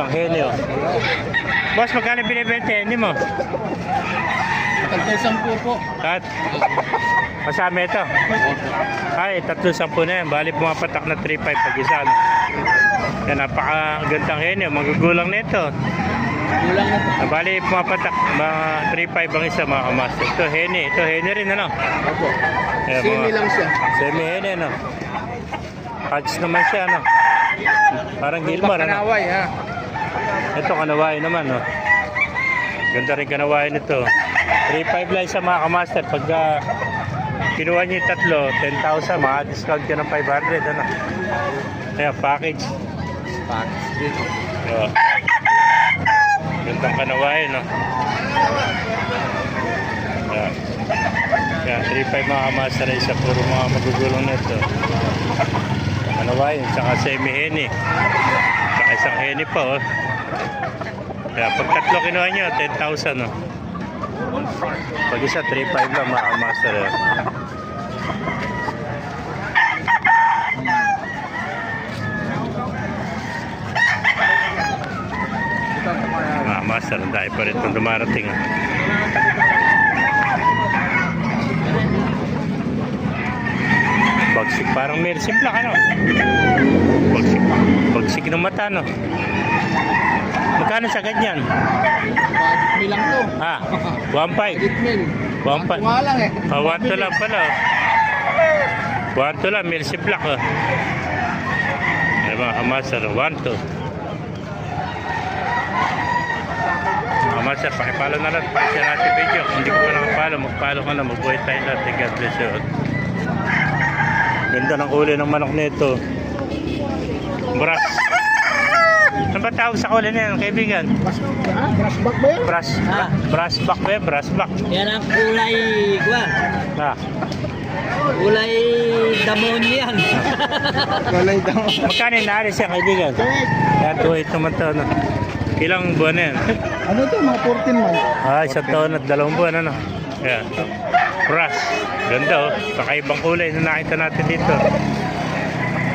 Magandang henyo. Boss, magkano binibenta henyo mo? Tagtay 10 po. At kasama ito. Ay, 310 na yan. Bali pumapatak na 3.5 pag isa. Yan, napakagandang henyo. Magugulang nito. Kulang na po. Bali pumapatak mga 3.5 ang isa mga kamaster. Ito henyo. Ito henyo rin ano? Opo. Ayan, Semi lang siya. Semi henyo no? Hatch naman siya no? Parang Gilmar ano? Kanaway ha. Ito kanaway naman no? Ganda rin kanaway nito. 3.5 lang sa mga kamaster. Pagka kinuha niyo yung tatlo, 10,000, maka-discount ka ng 500 ano? Ayan, package. Package din. So, gandang kanaway no? Ayan. Ayan, 3.5 mga kamaster isa. Puro mga magugulong nito. Kanaway, tsaka semi-henny. Tsaka isang henny pa oh. Kaya pag tatlo kinuha nyo, 10,000 no? Pag isa, 3.5 lang mga kamaster eh. Mga kamaster, ang dahil pa rin itong dumarating ah. Bagsik, parang Mercy Black ano? Bagsik ng mata no? Magkano sa ganyan? Budget me lang to. Ah, 1.5. Budget meal. 1.5. Nga lang eh. 1 lang pala. 1 lang, Mercy Black oh. Ay mga kamaster, 1 mga kamaster, pakipalo na lang. Pakishare natin video. Kung hindi ko pa nakapalo, magpalo ka na. Magbuhay tayo natin. God bless you. Ganda ng uli ng manok nito. Brass. Ano ba tawag sa kulay na yan, kaibigan? Brush back ba yan? Brass back ba yan? Brass back. Yan ang kulay, Gwan. Ah. Kulay damon yan. Walay daw. Magkano yung naalis yan, kaibigan? Yan, 2.8 naman ito. Ano? Ilang buwan na yan? Ano to? Mga 14 months. Ah, 1 taon at 2 buwan. Ano? Yan. Brass. Ganda oh. Kakaibang kulay na nakita natin dito.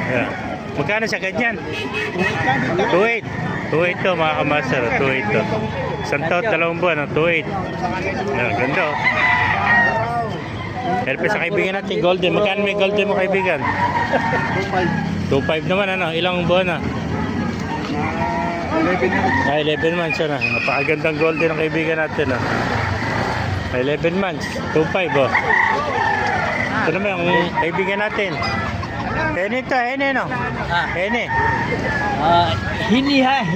Yan. Magkano sa ganyan? 2.8. 2.8 to mga kamaster. 2.8 to. 1 taon at 2 buwan. 2.8. Yan. Ganda oh. Helpe sa kaibigan natin, golden. Magkano may golden mo kaibigan? 2.5 naman ano? Ilang buwan na? 11 Ay, 11 months na. Napakagandang golden ng kaibigan natin. Oh. Ay, 11 months. 2.5 oh. Ito naman yung kaibigan natin. Hene ito, hene no? Ah. Hene. Hiniha.